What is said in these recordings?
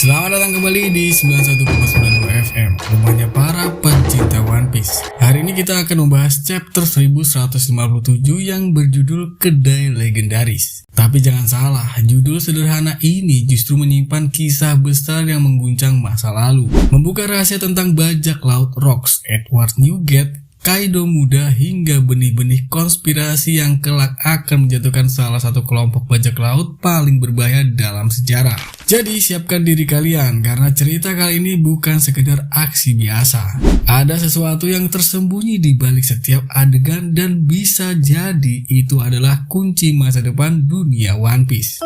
Selamat datang kembali di 91,92 FM, rumahnya para pencinta One Piece. Hari ini kita akan membahas chapter 1157 yang berjudul Kedai Legendaris. Tapi jangan salah, judul sederhana ini justru menyimpan kisah besar yang mengguncang masa lalu. Membuka rahasia tentang bajak laut Rocks, Edward Newgate, Kaido muda hingga benih-benih konspirasi yang kelak akan menjatuhkan salah satu kelompok bajak laut paling berbahaya dalam sejarah. Jadi siapkan diri kalian karena cerita kali ini bukan sekedar aksi biasa. Ada sesuatu yang tersembunyi di balik setiap adegan dan bisa jadi itu adalah kunci masa depan dunia One Piece.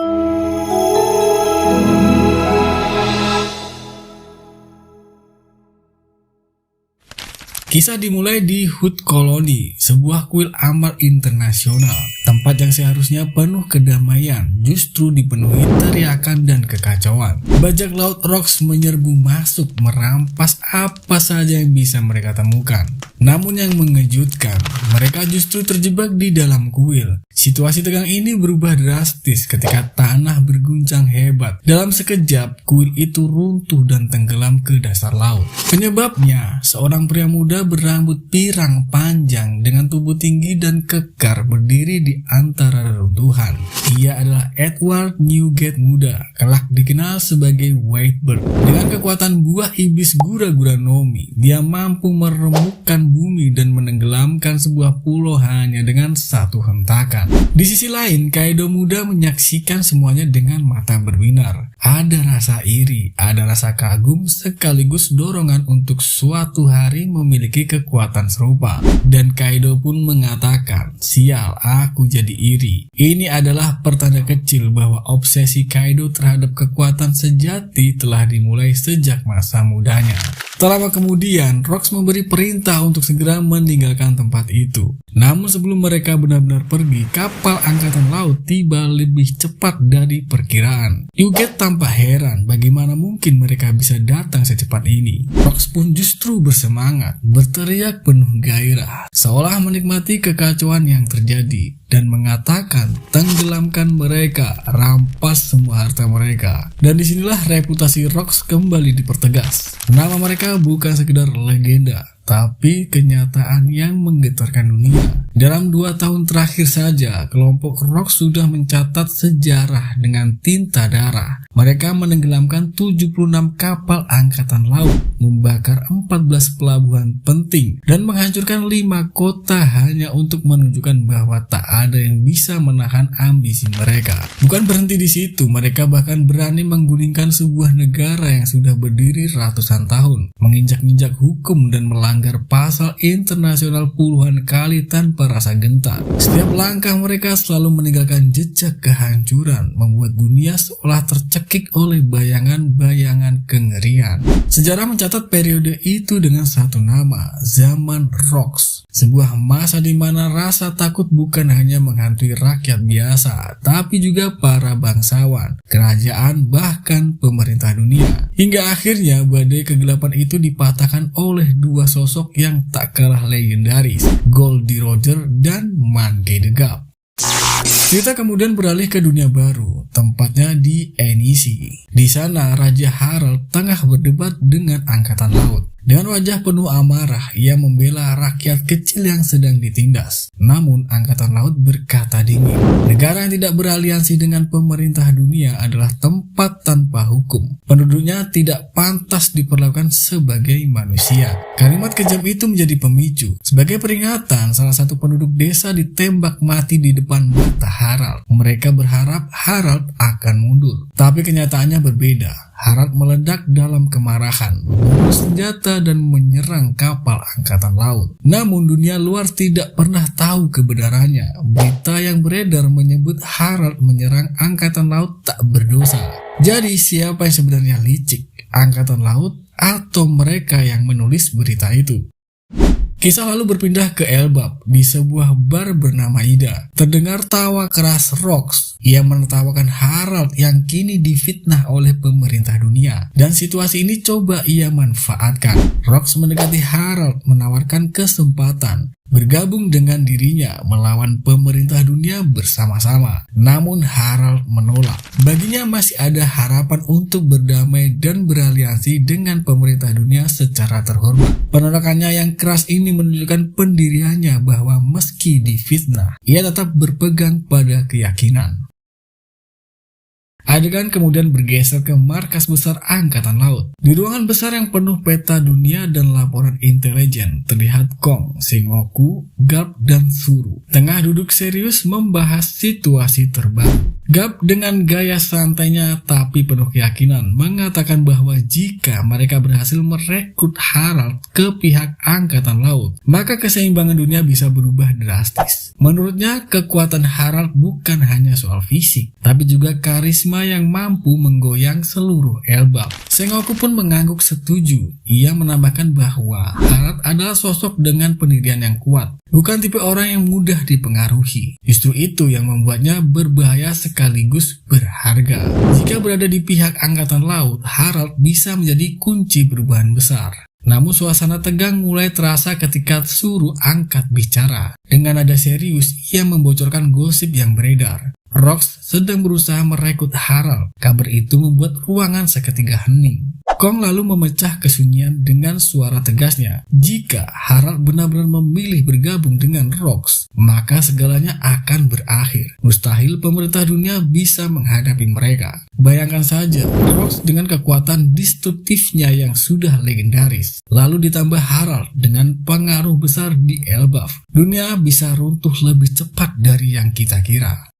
Kisah dimulai di Hood Colony, sebuah kuil amal internasional. Tempat yang seharusnya penuh kedamaian justru dipenuhi teriakan dan kekacauan. Bajak laut Rocks menyerbu masuk, merampas apa saja yang bisa mereka temukan. Namun yang mengejutkan, mereka justru terjebak di dalam kuil. Situasi tegang ini berubah drastis ketika tanah berguncang hebat. Dalam sekejap, kuil itu runtuh dan tenggelam ke dasar laut. Penyebabnya, seorang pria muda berambut pirang panjang dengan tubuh tinggi dan kekar berdiri di antara reruntuhan. Ia adalah Edward Newgate muda, kelak dikenal sebagai Whitebird. Dengan kekuatan buah iblis Gura-Gura Nomi, dia mampu meremukkan bumi dan menenggelamkan sebuah pulau hanya dengan satu hentakan. Di sisi lain, Kaido muda menyaksikan semuanya dengan mata berbinar. Ada rasa iri, ada rasa kagum, sekaligus dorongan untuk suatu hari memiliki kekuatan serupa. Dan Kaido pun mengatakan, sial, aku jadi iri. Ini adalah pertanda kecil bahwa obsesi Kaido terhadap kekuatan sejati telah dimulai sejak masa mudanya. Tak lama kemudian, Rocks memberi perintah untuk segera meninggalkan tempat itu. Namun sebelum mereka benar-benar pergi, kapal angkatan laut tiba lebih cepat dari perkiraan. Newgate tampak heran bagaimana mungkin mereka bisa datang secepat ini. Rocks pun justru bersemangat, berteriak penuh gairah, seolah menikmati kekacauan yang terjadi, dan mengatakan tenggelamkan mereka, rampas semua harta mereka. Dan disinilah reputasi Rocks kembali dipertegas. Nama mereka bukan sekedar legenda, tapi kenyataan yang menggetarkan dunia. Dalam 2 tahun terakhir saja, kelompok Rocks sudah mencatat sejarah dengan tinta darah. Mereka menenggelamkan 76 kapal angkatan laut, membakar 14 pelabuhan penting, dan menghancurkan 5 kota hanya untuk menunjukkan bahwa tak ada yang bisa menahan ambisi mereka. Bukan berhenti di situ, mereka bahkan berani menggulingkan sebuah negara yang sudah berdiri ratusan tahun, menginjak-injak hukum dan melanggar pasal internasional puluhan kali tanpa rasa gentar. Setiap langkah mereka selalu meninggalkan jejak kehancuran, membuat dunia seolah tercekik oleh bayangan-bayangan kengerian. Sejarah mencatat periode itu dengan satu nama, Zaman Rocks. Sebuah masa di mana rasa takut bukan hanya menghantui rakyat biasa, tapi juga para bangsawan, kerajaan, bahkan pemerintah dunia. Hingga akhirnya badai kegelapan itu dipatahkan oleh dua sosok yang tak kalah legendaris, Goldie Roger dan Monkey the God. Cerita kemudian beralih ke dunia baru, tempatnya di NEC. Di sana Raja Harald tengah berdebat dengan angkatan laut. Dengan wajah penuh amarah, ia membela rakyat kecil yang sedang ditindas. Namun, angkatan laut berkata dingin. Negara yang tidak beraliansi dengan pemerintah dunia adalah tempat tanpa hukum. Penduduknya tidak pantas diperlakukan sebagai manusia. Kalimat kejam itu menjadi pemicu. Sebagai peringatan, salah satu penduduk desa ditembak mati di depan mata Harald. Mereka berharap Harald akan mundur. Tapi kenyataannya berbeda. Harald meledak dalam kemarahan, membawa senjata dan menyerang kapal angkatan laut. Namun dunia luar tidak pernah tahu kebenarannya. Berita yang beredar menyebut Harald menyerang angkatan laut tak berdosa. Jadi siapa yang sebenarnya licik? Angkatan laut atau mereka yang menulis berita itu? Kisah lalu berpindah ke Elbap, di sebuah bar bernama Ida. Terdengar tawa keras Rocks. Ia menertawakan Harald yang kini difitnah oleh pemerintah dunia. Dan situasi ini coba ia manfaatkan. Rocks mendekati Harald, menawarkan kesempatan. bergabung dengan dirinya melawan pemerintah dunia bersama-sama. Namun Harald menolak. Baginya masih ada harapan untuk berdamai dan beraliansi dengan pemerintah dunia secara terhormat. Penolakannya yang keras ini menunjukkan pendiriannya bahwa meski difitnah, ia tetap berpegang pada keyakinan. Adegan kemudian bergeser ke markas besar Angkatan Laut. Di ruangan besar yang penuh peta dunia dan laporan intelijen, terlihat Kong, Sengoku, Garp, dan Suru tengah duduk serius membahas situasi terbaru. Garp dengan gaya santainya tapi penuh keyakinan mengatakan bahwa jika mereka berhasil merekrut Harald ke pihak Angkatan Laut, maka keseimbangan dunia bisa berubah drastis. Menurutnya, kekuatan Harald bukan hanya soal fisik, tapi juga karisma yang mampu menggoyang seluruh Elbaf. Sengoku pun mengangguk setuju. Ia menambahkan bahwa Harald adalah sosok dengan pendirian yang kuat, bukan tipe orang yang mudah dipengaruhi. Justru itu yang membuatnya berbahaya sekaligus berharga. Jika berada di pihak Angkatan Laut, Harald bisa menjadi kunci perubahan besar. Namun suasana tegang mulai terasa ketika Suru angkat bicara. Dengan nada serius, ia membocorkan gosip yang beredar. Rox sedang berusaha merekrut Harald. Kabar itu membuat ruangan seketika hening. Kong lalu memecah kesunyian dengan suara tegasnya. Jika Harald benar-benar memilih bergabung dengan Rox, maka segalanya akan berakhir. Mustahil pemerintah dunia bisa menghadapi mereka. Bayangkan saja, Rox dengan kekuatan destruktifnya yang sudah legendaris, lalu ditambah Harald dengan pengaruh besar di Elbaf. Dunia bisa runtuh lebih cepat dari yang kita kira.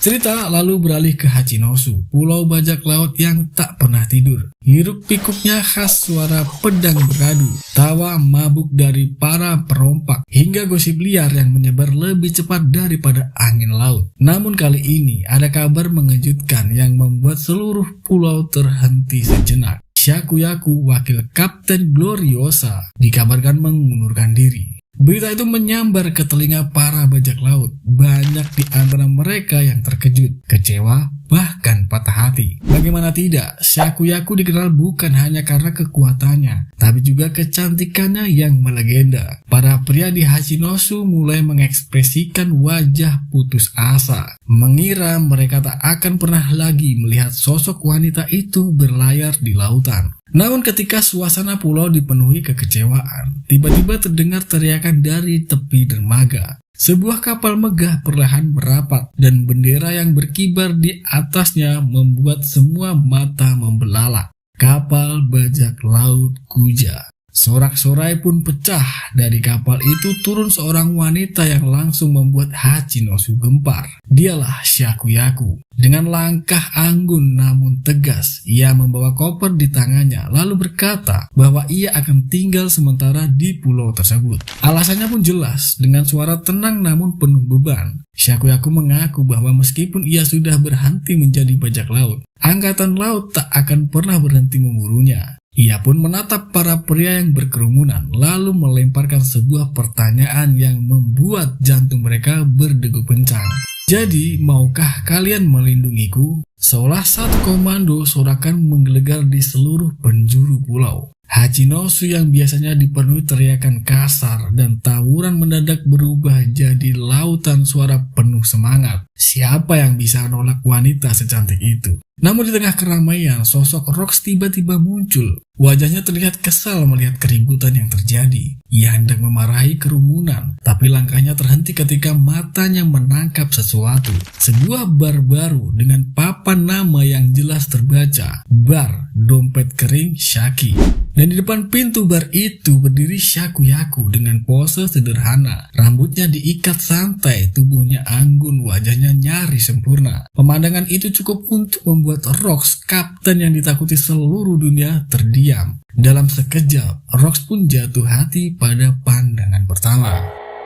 Cerita lalu beralih ke Hachinosu, pulau bajak laut yang tak pernah tidur. Hiruk pikuknya khas suara pedang beradu, tawa mabuk dari para perompak, hingga gosip liar yang menyebar lebih cepat daripada angin laut. Namun kali ini ada kabar mengejutkan yang membuat seluruh pulau terhenti sejenak. Shakuyaku, wakil Kapten Gloriosa, dikabarkan mengundurkan diri. Berita itu menyambar ke telinga para bajak laut. Banyak di antara mereka yang terkejut, kecewa, bahkan patah hati. Bagaimana tidak, Shakuyaku dikenal bukan hanya karena kekuatannya, tapi juga kecantikannya yang melegenda. Para pria di Hachinosu mulai mengekspresikan wajah putus asa, mengira mereka tak akan pernah lagi melihat sosok wanita itu berlayar di lautan. Namun ketika suasana pulau dipenuhi kekecewaan, tiba-tiba terdengar teriakan dari tepi dermaga. Sebuah kapal megah perlahan merapat dan bendera yang berkibar di atasnya membuat semua mata membelalak. Kapal bajak laut Kuja. Sorak-sorai pun pecah. Dari kapal itu turun seorang wanita yang langsung membuat Hachinosu gempar. Dialah Shakuyaku. Dengan langkah anggun namun tegas, ia membawa koper di tangannya lalu berkata bahwa ia akan tinggal sementara di pulau tersebut. Alasannya pun jelas, dengan suara tenang namun penuh beban. Shakuyaku mengaku bahwa meskipun ia sudah berhenti menjadi bajak laut, Angkatan Laut tak akan pernah berhenti memburunya. Ia pun menatap para pria yang berkerumunan, lalu melemparkan sebuah pertanyaan yang membuat jantung mereka berdegup kencang. Jadi, maukah kalian melindungiku? Seolah satu komando sorakan menggelegar di seluruh penjuru pulau. Hachinosu yang biasanya dipenuhi teriakan kasar dan tawuran mendadak berubah jadi lautan suara penuh semangat. Siapa yang bisa menolak wanita secantik itu? Namun di tengah keramaian, sosok Rox tiba-tiba muncul. Wajahnya terlihat kesal melihat keributan yang terjadi. Ia hendak memarahi kerumunan, tapi langkahnya terhenti ketika matanya menangkap sesuatu. Sebuah bar baru dengan papan nama yang jelas terbaca, Bar Dompet Kering Shaki. Dan di depan pintu bar itu berdiri Shakuyaku dengan pose sederhana. Rambutnya diikat santai, tubuhnya anggun, wajahnya nyaris sempurna. Pemandangan itu cukup untuk membuat Rox, kapten yang ditakuti seluruh dunia, terdiam. Dalam sekejap, Rox pun jatuh hati pada pandangan pertama.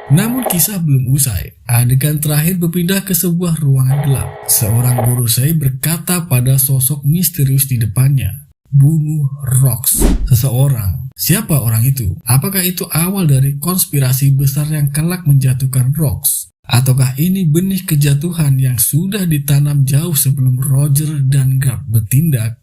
Namun kisah belum usai. Adegan terakhir berpindah ke sebuah ruangan gelap. Seorang Gorosei berkata pada sosok misterius di depannya, "Bunuh Rox." Seseorang. Siapa orang itu? Apakah itu awal dari konspirasi besar yang kelak menjatuhkan Rox? Ataukah ini benih kejatuhan yang sudah ditanam jauh sebelum Roger dan Garp bertindak?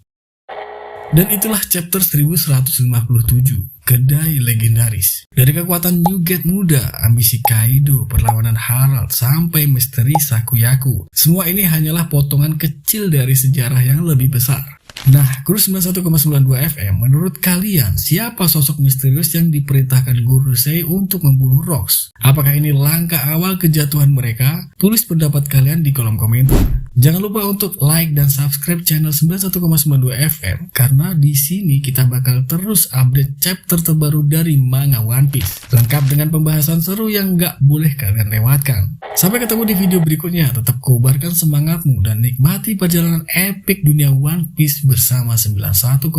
Dan itulah chapter 1157. kedai legendaris. Dari kekuatan New Gate muda, ambisi Kaido, perlawanan Harald, sampai misteri Sakuyaku. Semua ini hanyalah potongan kecil dari sejarah yang lebih besar. Nah, Kru 91,92 FM, menurut kalian siapa sosok misterius yang diperintahkan Guru Sei untuk membunuh Rocks? Apakah ini langkah awal kejatuhan mereka? Tulis pendapat kalian di kolom komentar. Jangan lupa untuk like dan subscribe channel 91,92 FM karena di sini kita bakal terus update chapter terbaru dari manga One Piece, lengkap dengan pembahasan seru yang nggak boleh kalian lewatkan. Sampai ketemu di video berikutnya, tetap kobarkan semangatmu dan nikmati perjalanan epic dunia One Piece bersama 91,92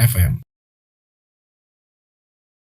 FM.